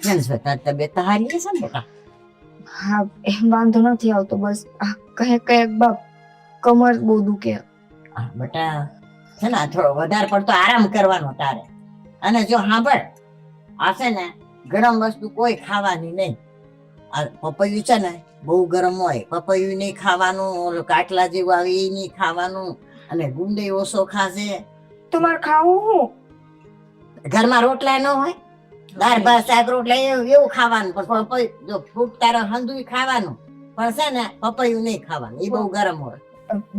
તારી તબિયત તો હારી છે ને બેટા? હા, એમ વાંધો નથી આવતો. બસ આ કહે બાપ કમર બહુ દુખે. હા, બેટા છે ને થોડો વધારે પડતો આરામ કરવાનો તારે. અને જો સાંભળ, આ છે ને ગરમ વસ્તુ કોઈ ખાવાની નહીં. આ પપૈયું છે ને બહુ ગરમ હોય, પપૈયું નહીં ખાવાનું, ઓલું કાટલા જેવું આવે એ નહીં ખાવાનું, અને ગુંદે ઓછો ખાશે. તમારે ખાવું હું? ઘરમાં રોટલા ન હોય, દાળ ભાત શાક રોટલા એવું ખાવાનું. પણ પપૈયું જો ફ્રૂટ તારે હંધુય ખાવાનું, પણ છે ને પપૈયું નહીં ખાવાનું, એ બહુ ગરમ હોય.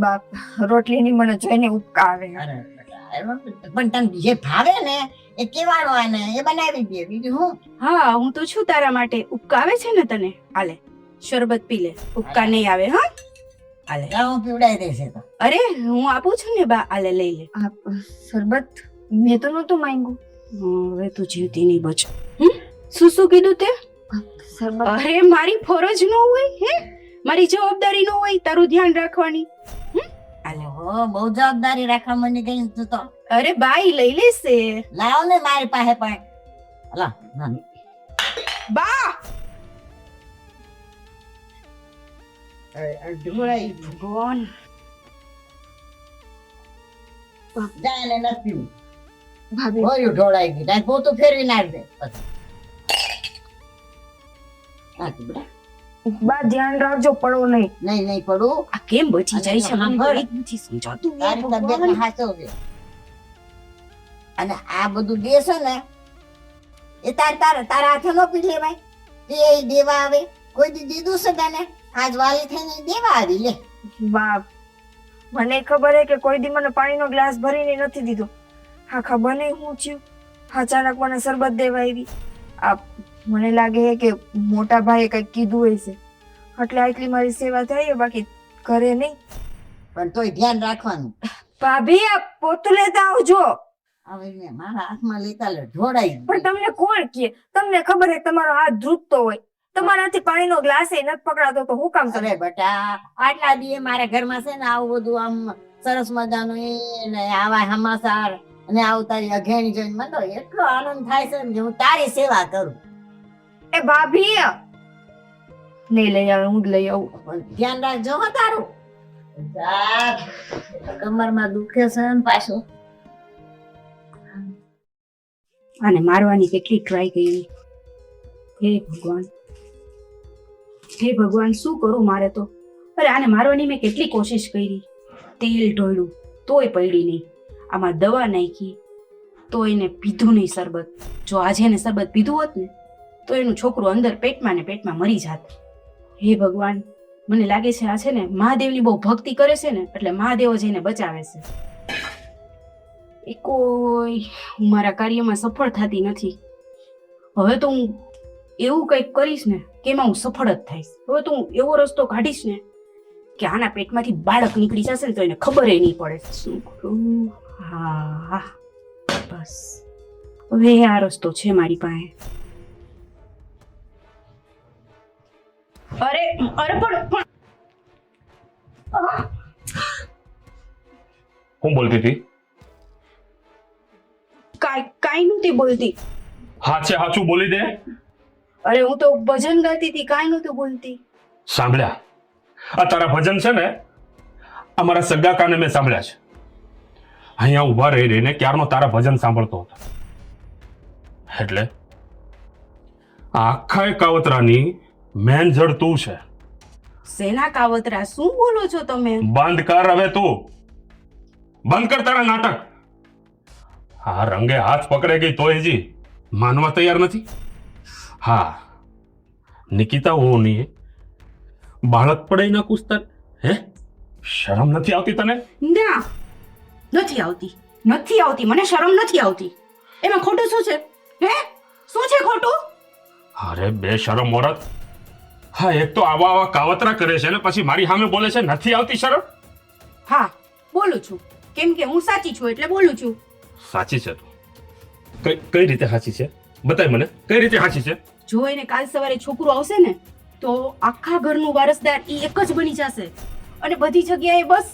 બાપ રોટલીની મને જોઈને ઉપકા આવે. અરે બેટા, પણ તને જે ભાવે ને એ કેવાનું હોય ને એ બનાવી દે, બીજું હું. હા, હું તો છું તારા માટે. ઉપકા આવે છે ને તને? હાલે શરબત પી લે, ઉપકા નહીં આવે. હા, આલે હું પીવડાવી દઈશ એ તો. અરે હું આપું છું ને બા, આલે લઈ લે. શરબત મેં તો નહોતું માંગ્યું. હવે તું જીવતી નહીં બચ. શું શું કીધું તે? શરબત અરે મારી ફરજ ન હોય હે, મારી જવાબદારી ન હોય તારું ધ્યાન રાખવાની? ઓહો, બહુ જવાબદારી રાખવા મને ગઈ તું તો. અરે બાઈ લઈ લેશે. લાવ ને મારી પાસે પણ. અલા, ના. બા ઢોળાઈ ભગવાન. જા એને નથી પીવું. ભાભી હોયું ઢોળાઈ ગઈ. તારે પોતું ફેરવી નાખ દે પછી. નાખી બેટા. બા ધ્યાન રાખજો, પડો નહીં. નહીં પડું. આ કેમ બચી જાય છે? મને સાંભળ. કંઈ જ નથી સમજાતું. તારી તબિયતને સાચવજે. અને આ બધું દેશો ને એ તારા હાથે નો પી લેવાય. એ દેવા આવે કોઈ દી દીધું છે તને? આજ વાલી થઈને દેવા આવી લે. બા મને ખબર હે કે કોઈ દી મને પાણીનો ગ્લાસ ભરીને નથી દીધો. હા ખબર નહીં હું થયું, અચાનક મને શરબત દેવા આવી. આ મને લાગે છે કે મોટા ભાઈએ કંઈક કીધું હશે એટલે આટલી મારી સેવા થઈ, બાકી ઘરે નહીં. પણ તોય ધ્યાન રાખવાનું. ભાભી આ પોતું લેતા આવજો. હવે મેં મારા હાથમાં લેતા લે ઢોળાઈ ગઈ. પણ તમને કોણ કહે? તમને ખબર છે તમારો હાથ ધ્રુજતો હોય, તમારાથી પાણીનો ગ્લાસ એ નથી પકડાતો તો હું કામ કરે? અરે બેટા, આટલા દી મારા ઘરમાં છે ને આવું બધું આમ સરસ મજાનું એ ને આવા હમાસાર અને આવું તારી અઘેણી જોઈને મને તો એટલો આનંદ થાય છે ને કે હું તારી સેવા કરું. એ ભાભી નહીં લઈ આવે, હું જ લઈ આવું. પણ ધ્યાન રાખજો હો તારું. જા, કમરમાં દુખે છે ને પાછું. આને મારવાની કેટલી ટ્રાય કરી. હે ભગવાન, હે ભગવાન, શું કરું મારે તો? અરે આને મારવાની મેં કેટલી કોશિશ કરી, તેલ ઢોળ્યું તોય પડી નહીં, આમાં દવા નાખી તો એને પીધું નહીં શરબત. જો આજે એને શરબત પીધું હોત ને તો એનું છોકરું અંદર પેટમાં ને પેટમાં મરી જાત. હે ભગવાન, મને લાગે છે આ છે ને મહાદેવની બહુ ભક્તિ કરે છે ને એટલે મહાદેવ જ એને બચાવે છે. એ કોઈ હું મારા કાર્યમાં સફળ થતી નથી. હવે તો હું એવું કંઈક કરીશ ને કે એમાં હું સફળ જ થઈશ. હવે તો હું એવો રસ્તો કાઢીશ ને કે આના પેટમાંથી બાળક નીકળી જશે ને તો એને ખબર નહીં પડે. શું કરું? હા બસ હવે આ રસ્તો છે મારી પાસે. અરે પણ હું બોલતી હતી? કાંઈ નહોતી બોલતી. હાચું બોલી દે. અરે હું તો ભજન ગાતી હતી, કાંઈ નહોતું બોલતી. સાંભળ્યા? આ તારા ભજન છે ને અમારા સગા કાને મેં સાંભળ્યા છે. અહીંયા ઊભા રહી રહીને ક્યારનો તારા ભજન સાંભળતો હતો. એટલે આખા કાવતરાની મેન જડ તું છે. સેના કાવતરા? શું બોલો છો તમે? બંધ કર હવે તું, બંધ કર તારા નાટક. હા, રંગે હાથ પકડે ગઈ તોય હજી માનવા તૈયાર નથી. હા, નિકિતા ઓની બાળક પડાઈ ના કુસ્તર. હે, શરમ નથી આવતી તને? ના, નથી આવતી. મને શરમ નથી આવતી. એમાં ખોટું શું છે? હે, શું છે ખોટું? અરે બે શરમ ઓરત. હા, એક તો આવા કાવતરા કરે છે ને પછી મારી સામે બોલે છે નથી આવતી શરમ. હા, બોલું છું કેમ કે હું સાચી છું એટલે બોલું છું. સાચી છે તું? કઈ રીતે સાચી છે? બતાય મને, કઈ રીતે સાચી છે? જો એને કાલ સવારે છોકરું આવશે ને તો આખા ઘરનું વારસદાર ઈ એક જ બની જશે અને બધી જગ્યાએ બસ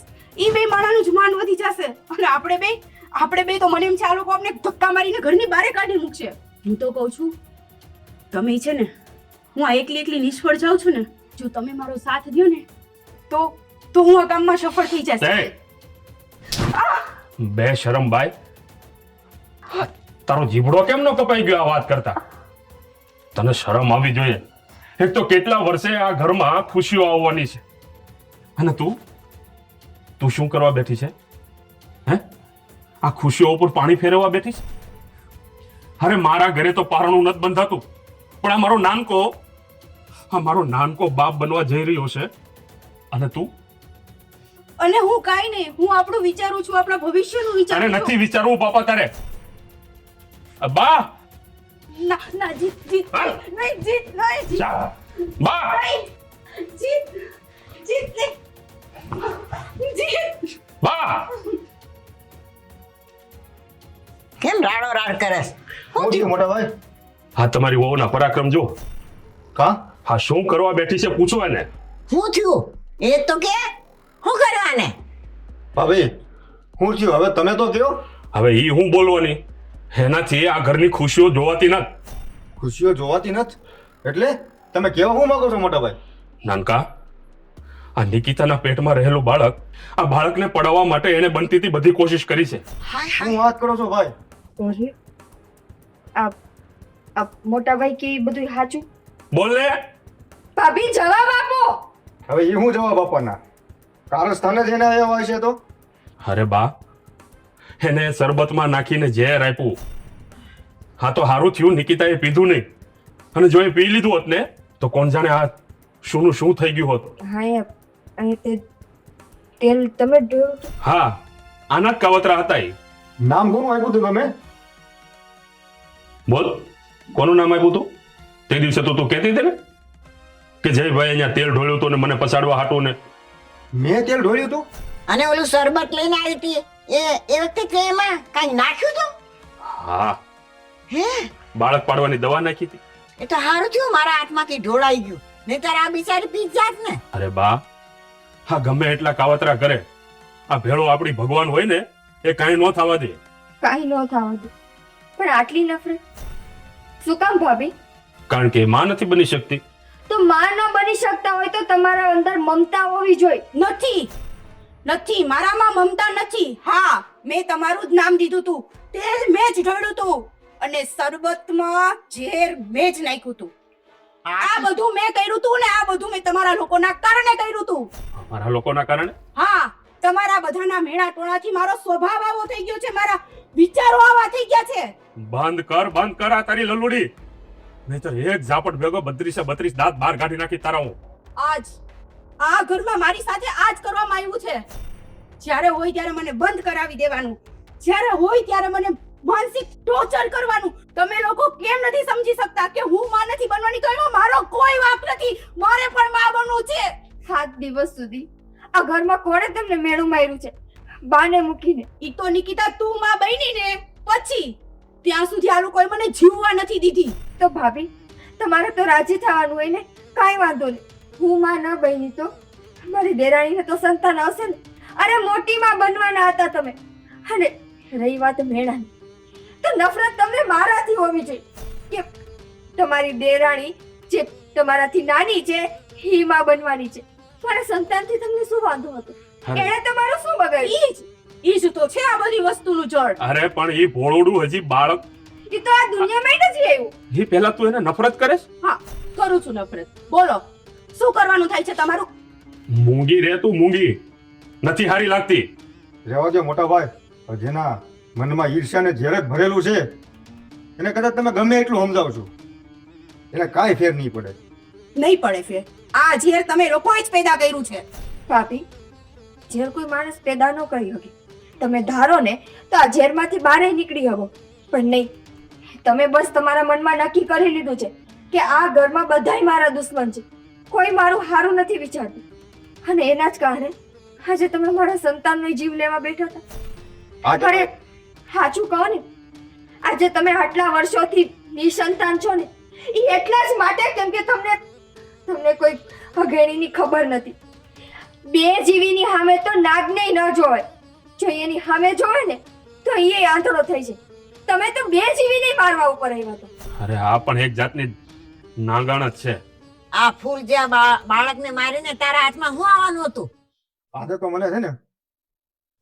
ઈ બે માણાનું જ માન વધી જશે અને આપણે બે તો મને એમ છે આ લોકો આપણે ધક્કા મારીને ઘરની બહાર કાઢી મૂકશે. હું તો કહું છું તમે છે ને, હું આ એકલી નિષ્ફળ જાઉં છું ને, જો તમે મારો સાથ દ્યો ને તો હું આ કામમાં સફળ થઈ જશે. બે શરમ બાય, તારો જીભડો કેમ નો કપાઈ ગયો આ વાત કરતા? તને શરમ આવી જોઈએ. એક તો કેટલા વર્ષે આ ઘરમાં ખુશીઓ આવવાની છે અને તું શું કરવા બેઠી છે? હે, આ ખુશીઓ ઉપર પાણી ફેરવવા બેઠી છે? અરે મારા ઘરે તો પારણું નથી બંધાતું પણ આ મારો નાનકો બાપ બનવા જઈ રહ્યો છે અને તું? અને હું કાઈ નહીં, હું આપણું વિચારું છું, આપણા ભવિષ્યનું અરે વિચારું છું. નથી વિચારવું બાપા તારે. બા ના જીત જા. બા જીત નહીં. બા કેમ રાડો રાડ કરસ? શું થયું મોટા ભાઈ? હા તમારી વહુના પરાક્રમ જો. કા? હા શું કરવા બેઠી છે પૂછો એને. શું થયું? એ તો કે શું કરવાને? ભાભી શું થયું હવે તમે તો કયો. હવે ઈ હું બોલવાની, એનાથી આ ઘરની ખુશીઓ જોવાતી નથી. ખુશીઓ જોવાતી નથી એટલે તમે કેવા શું માંગો છો મોટા ભાઈ? નાનકા, આ નિકિતાના પેટમાં રહેલું બાળક, આ બાળકને પડાવવા માટે એને બનતી હતી બધી કોશિશ કરી છે. શું વાત કરો છો ભાઈ? અરે આ મોટા ભાઈ કે ઈ બધું સાચું? બોલ ને. ભાભી જવાબ આપો. હવે એ હું જવાબ આપવાના? કારસ્થાને જ એને આવ્યા છે તો અરે બા, એને શરબતમાં નાખીને ઝેર આપ્યું. હા તો હારું થયું નિકિતાએ પીધું નહીં, અને જો એ પી લીધું હોત ને તો કોણ જાણે આ શુંનું શું થઈ ગયું હોત. હા અહીં તે તેલ તમે ઢોળ્યું હતું? હા, આના જ કાવતરા હતા એ. નામ કોનું આપ્યું હતું તમે? બોલ, કોનું નામ આપ્યું તું? તે દિવસે તો તું કહેતી હતી ને કે જયભાઈ અહીંયા તેલ ઢોળ્યું હતું ને મને પછાડવા હાટું ને. મેં તેલ ઢોળ્યું હતું? અને ઓલું શરબત લઈને આવી હતી એ વખતે તે એમાં કઈ નાખ્યું હતું? હા, હે, બાળક પાડવાની દવા નાખી હતી. એ તો સારું થયું મારા હાથમાંથી ઢોળાઈ ગયું, નહીંતર આ બિચારી પી જાત ને. અરે બા, હા ગમે એટલા કાવતરા કરે, આ ભેળો આપણી ભગવાન હોય ને એ કાંઈ ન થવા દે. કાંઈ ન થવા દે. પણ આટલી નફરત શું કામ ભાભી? કારણ કે એ માં નથી બની શકતી. તો માં ન બની શકતા હોય તો તમારા અંદર મમતા હોવી જોઈએ. નથી, મારામાં મમતા નથી. હા, મેં તમારું જ નામ દીધું તું, તેલ મેં જ ઢોળ્યું તું, અને શરબતમાં ઝેર મેં જ નાખ્યું તું. આ બધું મેં કર્યું તું ને આ બધું મેં તમારા લોકોના કારણે કર્યું તું. અમારા લોકોના કારણે? હા, તમારા બધાના મેળા ટોળાથી મારો સ્વભાવ આવો થઈ ગયો છે, મારા વિચારો આવા થઈ ગયા છે. બંધ કર આ તારી લલુડી, નહીતર એક ઝાપટ ભેગો 32 દાંત બહાર કાઢી નાખી તારા હું. આજ આ ઘરમાં મારી સાથે આજ કરવામાં આવ્યું છે. જ્યારે હોય ત્યારે મને બંધ કરાવી દેવાનું, જ્યારે હોય ત્યારે મને માનસિક ટોર્ચર કરવાનું. તમે લોકો કેમ નથી સમજી શકતા કે હું માં નથી બનવાની? તો એમાં મારો કોઈ વાંક નથી, મારે પણ માં બનવું છે. 7 દિવસ સુધી આ ઘરમાં કોણે તમને મેળું માર્યું છે બાને મૂકીને? ઈ તો નિકિતા તું માં બની ને પછી, ત્યાં સુધી આ લોકોએ મને જીવવા નથી દીધી. તો ભાભી તમારે તો રાજી થવાનું હોય ને. કાંઈ વાંધો નહીં, હું માં ન બની તો મારી દેરાણીને તો સંતાન આવશે ને. અરે મોટી માં બનવાના હતા તમે. અને રહી વાત મેળાની, તો નફરત તમને મારાથી હોવી જોઈએ કે તમારી દેરાણી જે તમારાથી નાની છે એ માં બનવાની છે. મારા સંતાનથી તમને શું વાંધો હતો? એણે તમારું શું બગાડ્યું? ઈ જ તો છે આ બધી વસ્તુનું જડ. અરે પણ એ ભોળોડું હજી બાળક, એ તો આ દુનિયામાં નથી આવ્યું. એ પહેલા તું એને નફરત કરે છે? હા, કરું છું નફરત. બોલો, શું કરવાનું થાય છે તમારું? મૂંગી રે તું, મૂંગી નથી હારી લાગતી. રહેવા દો મોટા ભાઈ. જેના મનમાં ઈર્ષ્યા ને ઝેર જ ભરેલું છે એને કદાચ તમે ગમે એટલું સમજાવશો એને કાંઈ ફેર નહીં પડે. નહીં પડે ફેર. આ ઝેર તમે લોકોએ જ પેદા કર્યું છે. ભાભી, ઝેર કોઈ માણસ પેદા ન કરી શકે. તમે ધારો ને તો આ ઝેરમાંથી બહાર નીકળી શકો, પણ નહીં. તમે બસ તમારા મનમાં નક્કી કરી લીધું છે કે આ ઘરમાં બધાય મારા દુશ્મન છે, કોઈ મારું સારું નથી વિચારતું. અને એના જ કારણે આજે તમે મારા સંતાનનો જીવ લેવા બેઠા હતા. અરે સાચું કહો ને, આજે તમે આટલા વર્ષોથી નિસંતાન છો ને એ એટલા જ માટે કેમ કે તમને કોઈ અઘેણીની ખબર નથી. બે જીવીની સામે તો નાગને ન જોવે, જો એની સામે જોવે ને તો એ આંધળો થઈ જાય. તમે તો બે જીવીને મારવા ઉપર આવ્યા હતા. અરે આ પણ એક જાતની નાગાણ જ છે. આ ફૂલ જે બાળકને મારીને તારા હાથમાં શું આવવાનું હતું? આજે તો મને છે ને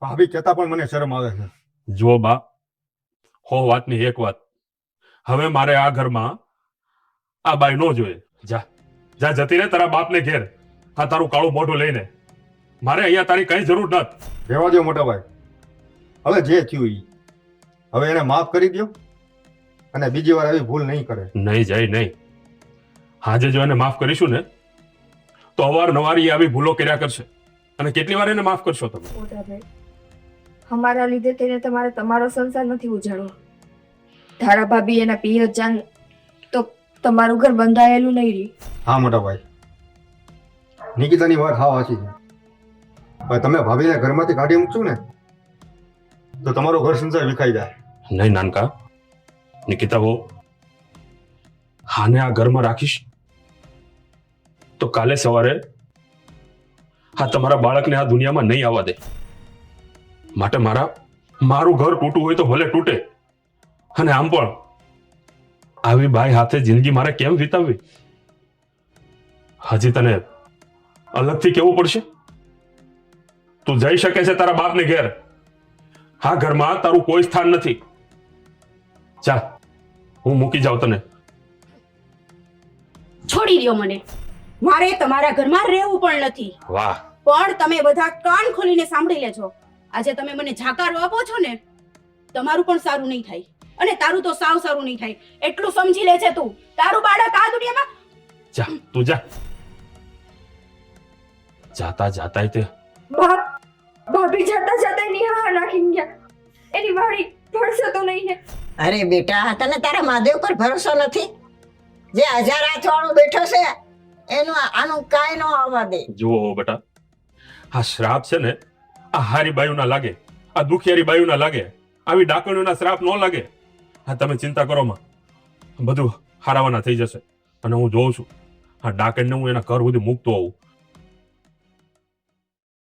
ભાભી કહેતા પણ મને શરમ આવે છે. જો બા, હો વાતની એક વાત, હવે મારે આ ઘરમાં આ બાઈ નો જોઈએ. જા જતી રે તારા બાપને ઘેર, આ તારું કાળું મોઢું લઈને. મારે અહીંયા તારી કઈ જરૂર નથી. રહેવા દો મોટા ભાઈ. હવે જે થયું ઈ હવે એને માફ કરી દો અને બીજી વાર આવી ભૂલ નહીં કરે. નહીં જય નહીં. આજે જો એને માફ કરીશું ને તો અવારનવાર એ આવી ભૂલો કર્યા કરશે. અને કેટલી વાર એને માફ કરશો તમે? મોટાભાઈ, અમારા લીધે તેને તમારો સંસાર નથી ઉજાડવો. ધારા ભાભી એના પિયર જાન તો તમારું ઘર બંધાયેલું નહીં રહે. હા મોટા ભાઈ, નિકિતાની વાત હા સાચી છે. હવે તમે ભાભીને ઘરમાંથી કાઢી મૂકશો ને તો તમારો ઘર સંસાર વિખાઈ જાય. નહીં નાનકા, નિકિતા બહુ હાને આ ઘરમાં રાખીશ તો કાલે સવારે હા તમારા બાળકને આ દુનિયામાં નહીં આવવા દે. માટે મારું ઘર તૂટવું હોય તો ભલે તૂટે. અને આમ પણ આવી બાઈ હાથે જિંદગી મારે કેમ વિતાવવી? હજી તને અલગથી કેવું પડશે? તું જઈ શકે છે તારા બાપને ઘેર. હા ઘરમાં તારું કોઈ સ્થાન નથી. જા, હું મૂકી જાઉં તને. છોડી દ્યો મને. મારે તમારા ઘરમાં રહેવું પણ નથી. વાહ, પણ તમે બધા કાન ખોલીને સાંભળી લેજો. આજે તમે મને જાકારો આપો છો ને, તમારું પણ સારું નહીં થાય અને તારું તો સાવ સારું નહીં થાય. એટલું સમજી લે છે તું. તારું બાળક આ દુનિયામાં જા તું જા. જાતા જાતા તે ભાભી જતા જતા એની હા નાખી ગયા. એની વાળી ભરશે તો નહીં ને. અરે બેટા, તને તારા મહાદેવ પર ભરોસો નથી? જે 1000 હાથ વાળો બેઠો છે એનું આનું કાંઈ ન આવવા દે. જુઓ બેટા, આ શ્રાપ છે ને આ હારી બાયુના લાગે, આ દુખિયારી બાયુના લાગે, આવી ડાકણીઓના શ્રાપ ન લાગે. હા તમે ચિંતા કરો માં, બધું હારાવાના થઈ જશે. અને હું જોઉં છું આ ડાકણને હું એના ઘર સુધી મૂકતો આવું